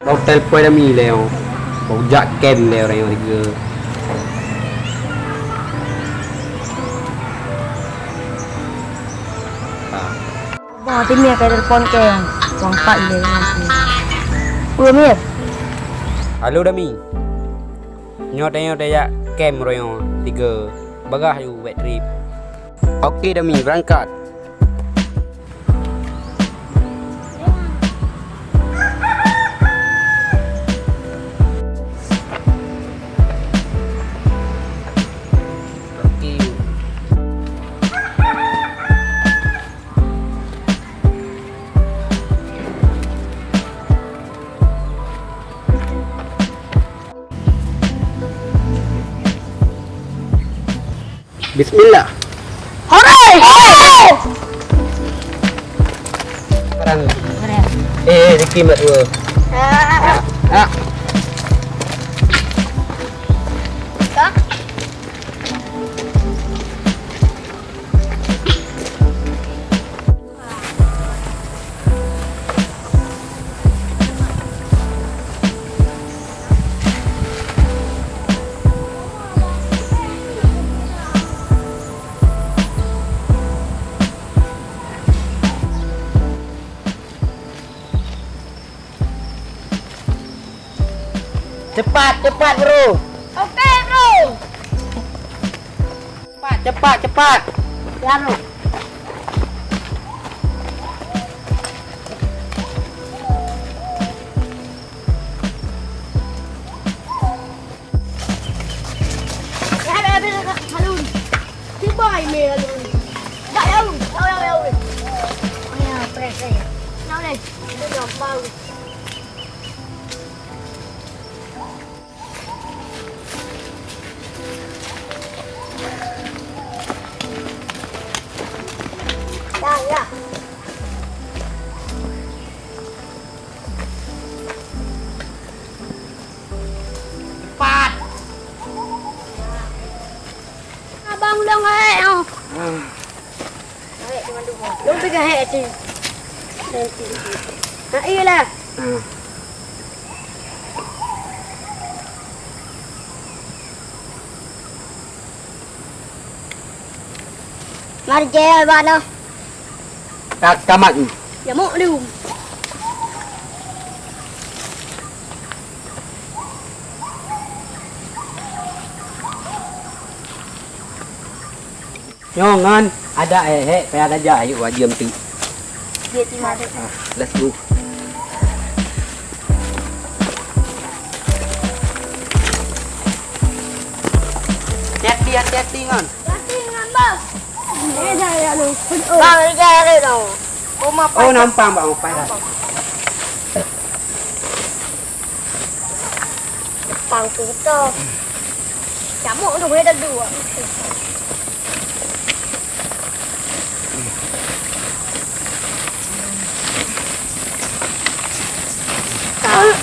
Hotel pun dah mi leo. Bojak ken leo orang yang tiga. Wah, tim ni kayak telepon ke wang pak ile nanti. Udah mir. Halo Dami. Nyot ya kem royo tiga. Bagah you wet trip. Okey Dami, berangkat. Bismillah. Hore! Sekarang. Keren. Ziki mat dua. Ah. Cepat bro. Okey bro. Cepat. Ya bro. Ya habis halun. Tiba ini halun. Tak ya. Oh ya, press saya. Now deh. Itu dah mau. Ya. Cepat. Abang dong oh. Cuma dua. Lu pegang tu. Nanti. Nah, iyalah. Mari je bana. Kamat. Ya mau lu. Nyongan ada payah aja ayo wajib tu. Dia timah tu. Let's go. Hati-hati ngan. Nanti ngambang. Dah ya lu. Bang, dia dah. Rumah Oh nampak bang pai dah. Pang kita. Camuk tu boleh dah dua.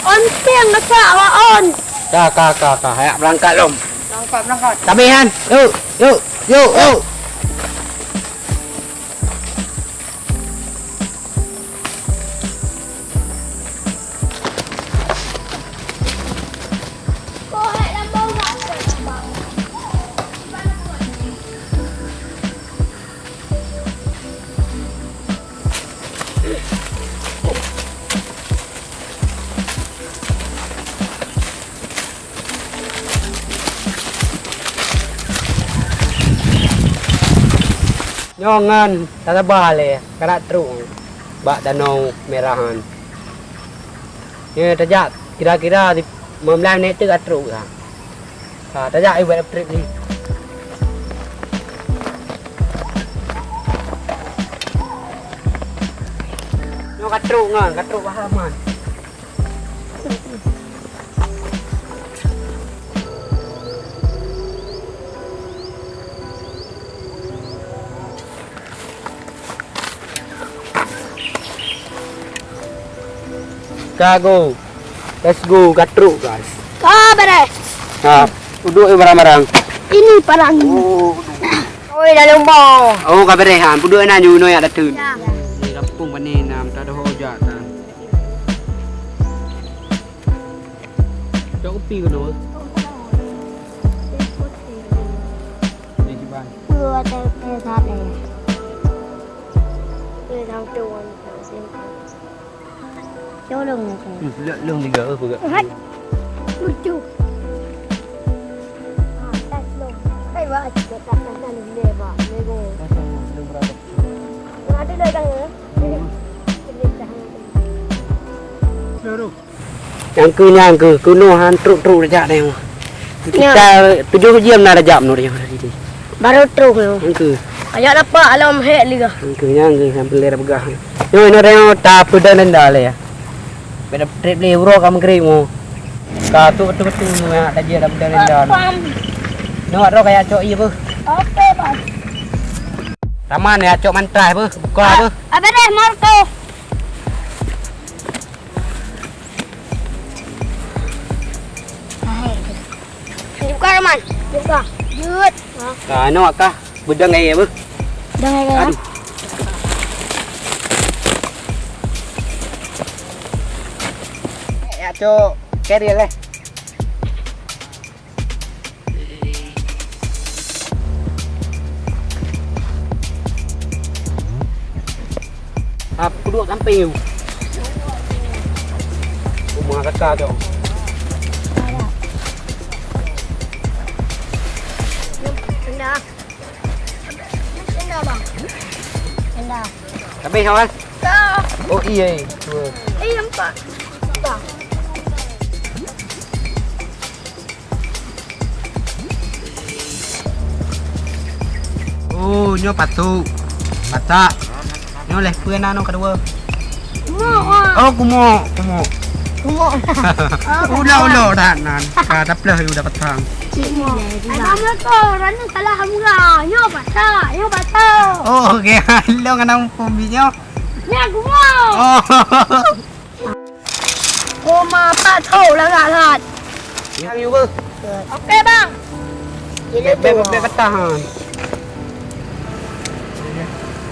On tiang dekat awak on. Kak. Ayak berangkat lom. Berangkat. Tabihan. Yuk. Nyongan, tak sabar le, kena teruk. Bak danau merahan. Ni tajak kira-kira 15 minit tu kat teruk lah. Tajak ai buat trip ni. Nyong kat teruk bahaman. Go. Let's go, gatruk guys. Beres. Duduk barang-barang. Ini parang. Oi, dah lumbang. Oh, kaberehan. Duduk na you no ya datun. Ya. Ni kampung panen nam tak ada hojak kan. kopi ke no? Ni cuba. Mưa tê thắt này. Người thằng chuồn xem. Chỗ lưng này. Lương thì gỡ vừa gỡ. Hết. Lucu. Tas lung. Hey, wah, kita tak nak ni bah. Lego. Ada dah dah. Yang cứ nô han trụ ra đây mà. Kita tujuh jam nak jam no dia tadi. Baru truk ni. Yang cứ Ayat apa alam hek liga. yang cứ sampai lera begah. Yo no reo ta pedan dale ya. Beda trip le euro kam kering mo. Ka tu betul mo ya ada dia pedan dale. No ro kayak cok iya bu. Oke, Bang. Taman ya cok mantrai bu. Buka bu. Apa dah Marco? Buka Roman. Buka. Jut. Ka no ka bedang ai bu. Dah ai Aduh. Ya cok carry le. Aku duduk sampai tu. Rumah kakak tu. Endah. Endah bang. Endah. Sampai kawan. Dah. Oh iya. Tua. Nampak. Bang. Oh, nyo patu. Mata. Nyo leh puen anu kedua. Oh, kumo. Kumok. Udah dah nan. Ka taplah udah petang. Assalamualaikum. Rana salah hamga. Nyo patah. Oh, okey. Lo ngana pumbinya. Ni kumok. Oh. Koma patah lah kat. Yang juga. Okey bang. Be petang.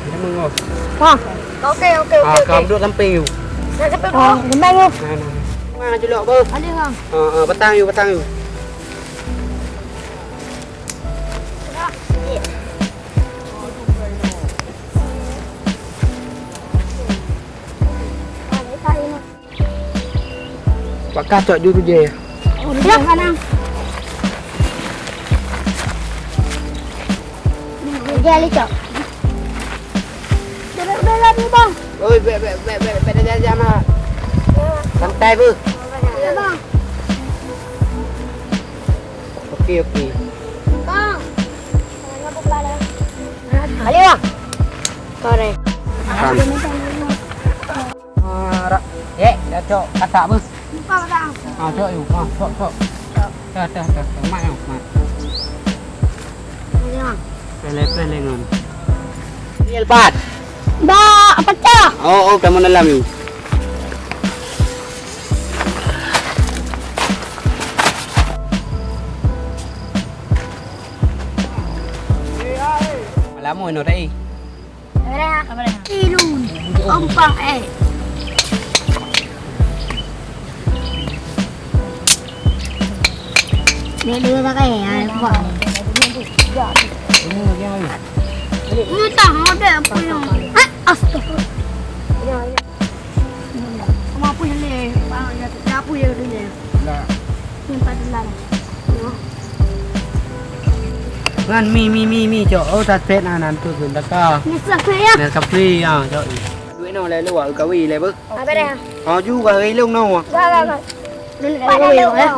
Dia mengoh. Bang. Okey. Kamu duduk sampai tu. Dah sampai bang. Gemang tu. Mana julok ber. Ada bang. Petang you. Pak kacok dulu je. Dah kanan. Dia lecok. Dah lah ni bang. Oi, be jam lah. Santai ber. Ya bang. Okey. Bang. Jangan buka dah. Ali bang. Korek. Cok katak ber. Buka bang. Cok you. Cok. Dah. Mak you. Ali bang. Peleh ngon. Ni lebat. Dah, pecah. Oh, kamu dalam you. Lama no dai. Apa dah? Irun. Ompang Dia tak kaya buat. Ini tak ada apa yang. Astagfirullah. Kamu apa yang ni? Apa yang ni? Lah. Nampak dalam. Ngan mi cok. Oh tak pet nan tu tu tak ka. Ni sakit ya. Nè cà phê cok. Duit no le lu ka wi le ber. Apa dah? Juga ri lung no. Dah. Pada lewat.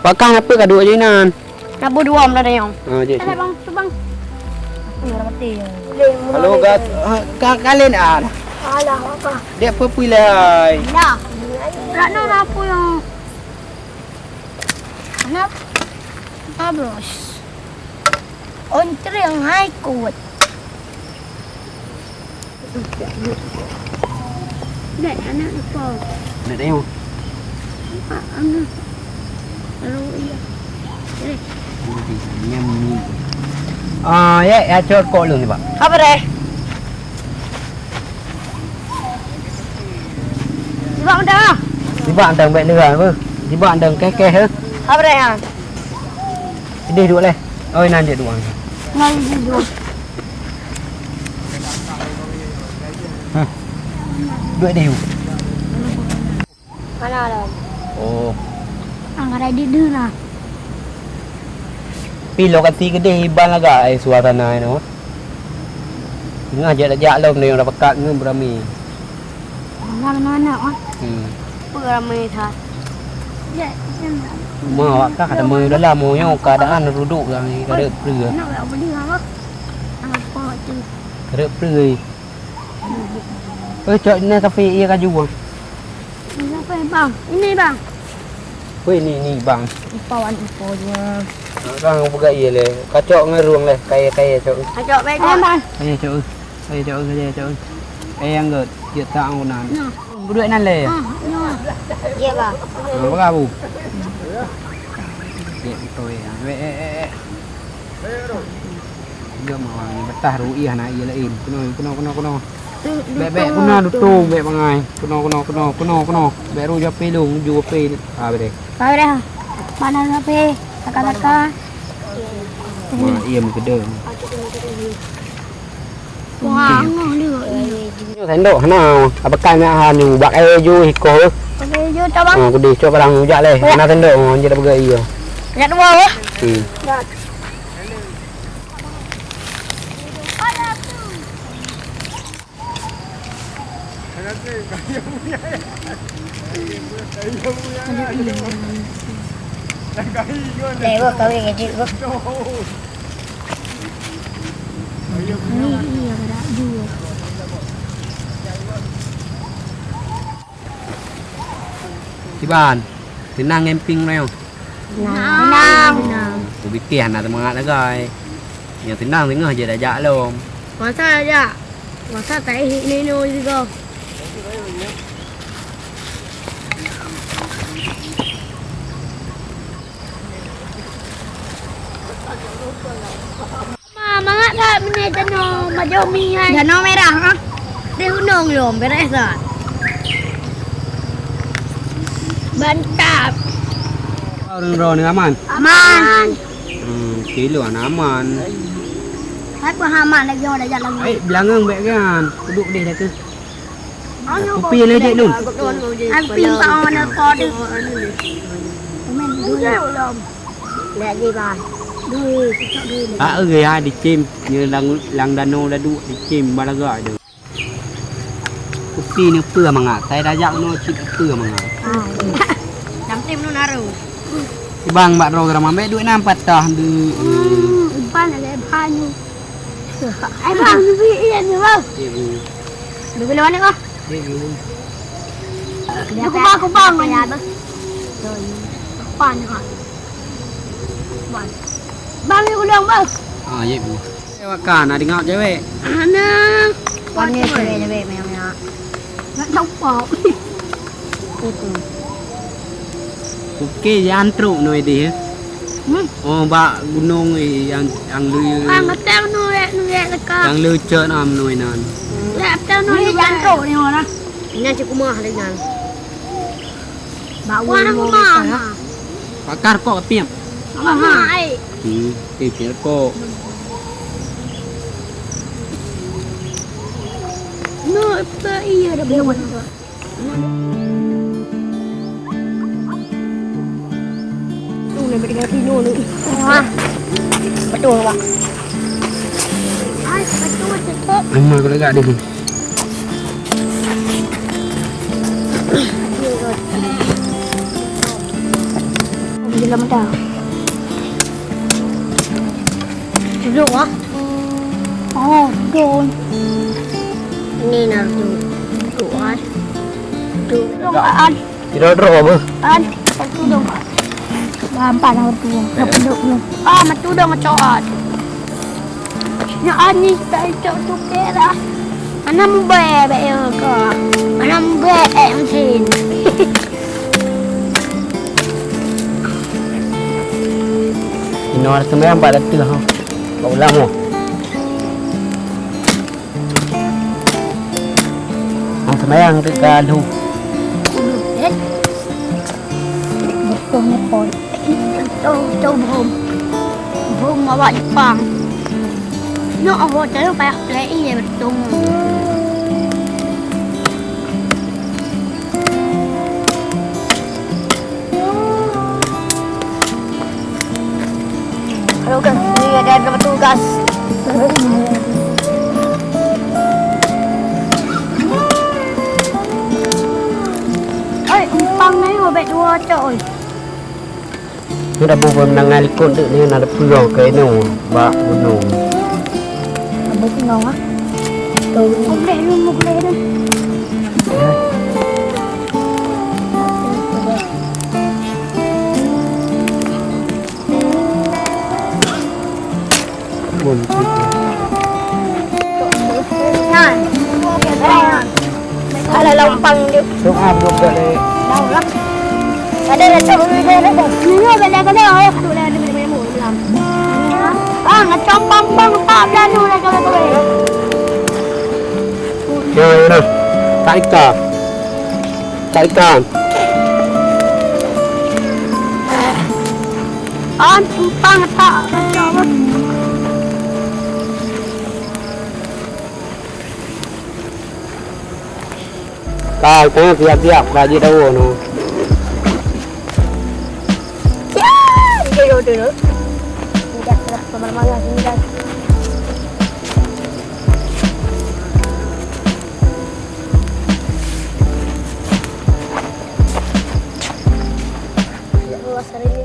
Pakai apa ka duit je nan. Rabu dua dah yang. Je. Ada bang, tu bang. Ini dah mati. Halo kalian Alah apa? Dia apa pilih? Dah. Rana apa yang? Anak. Abros. Ontri yang hai kuat. Dek anak apa? Nak tengok. Anak. Lalu iya. Ya cok kok lu ni pak. Apa deh? Bang dah. Di bạn đằng vậy nữa rồi, di bạn đằng ke he. Apa dah yang? Dia dua leh. Oh nanti dua. Ngai duduk. Dua dia. Mana dah? Oh. Angkat ada dia lah. Pi lokasi gede hiban laga suasana ini. Ngajak ajak lom ni orang pekat ni berami. Mana ah? Beramai tak. Ya, Mau kah ada mau dalam mau yang keadaan duduk yang ada perih. nak apa dia apa? Apa tu? Ada perih. Cok ni kafe ia kaju bang. Ini apa bang? Ini bang. Weh ni bang. Ipawan ipo dia. Bang buka ia le. Kacok ngerung le. Kaya cok. Ajak baik bang. Kaya cok. Kaya cok. Kaya yang got. Dia tak ngunan. Berdua nan le. Ya bang. Apa kamu? Dia toi. Dia mau ni betah ruih anak ia lain. Kuno. Bek kuno tutung bek bangai. Kuno. Bek ru jape lung ju pe. Apa deh? Apa dah? Mana apa? Taka. Ma ia mengede. Wah, dia. Thành độ nào apa kan ha nu bak ju hiko. Okey, jom coba. Aku di coba lang ujak le. Ana thành độ je dah begai yo. Lihat dua ya. Hmm. Lewa kau yang kecil kau. Ini yang ada dua. Di ban. Tenang camping reo. Tenang. Aku bikin nak semangat lah guys. Yang tenang tengah je dah jak lom. Masa aja. Masa tak ini juga. Mama tak punya danau macam ni kan. Danau merah ah. Dia gunung lom beres tak? Bantap. Orang ro ni aman. Aman. Kilo aman. Apa aman lagi orang dah jalan. Belakang baik kan. Duduk dia dah ke. Kopi le dek nun. Amping pa mana kau tu. Komen dulu. Lihat je bang. Dulu. Ya di chim như lang dano đã đu di chim ba la gọi được. Kopi ni pưa mà ngà, saya dah jak no chip pưa mà ngà. Jam tim nu naru. Bang mbak ro gram ambek duit nampat dah du. Pan ada panyu. Ai bang ni iya ni bang. Lu bila mana kau? Aku bang ya tu. Pan kan. Bang ni ulang bang. Ya bu. Kan ada ngau cewek. Ana. Pan ni cewek memang. Nak tahu. Itu. Okey yang truk noi dia. Oh ba gunung yang lu. Ngetang nu dekat. Yang lu cek nam noi nan. Ngetang nu yang truk ni orang. Ini cukup mahal dengan. Bawa aku mahal. Pakar kok kepiam. Mahal. Kepir kok. No, apa iya dah belum. Ni berikan tino ni. Wah. Betul pak. Ai, betul cakap. Amma ko lega dia. Dalam dah. Duduk ah. Oh, duduk. Ni nak duduk. Duduk ah. Duduk ah. Kira ro apa? An, satu dong. Gampang nak tu. Nak duduk dulu. Matu dong macam. Nya ani tak cok tu kera. Anam be ke. Anam be mesin. Inor sembilan 400 ha. Kau ulang mo. Ang sembilan dekat lu. Betul ni pun. Châu Hùng Hùng mà bọn Jepang nó ở hồ trái nó phải lấy gì mà tung Halo guys, ini ada petugas. Ôi, Pang này mà bị đua trời. Ini dah buat menangan ikut tu ni ada pulau ke nu, bak gunung. Apa sih ngong ah? Tuh, mukle lu. Bun situ. Ngan. Ada lompang dia. Sok abuk dah. Đâu lắm. Ở đây là chỗ đây đấy. Nếu bên đây có đây rồi, tụi đây mình mổ làm. À, nó trong băng tạm ra luôn là cho tôi về. Chơi nè. Tại cả. An băng tạm ra cho nó. Kau tengah siap-siap gaji tahu no. Dulu. Tidak gerak kemana-mana sini guys. Luas hari ini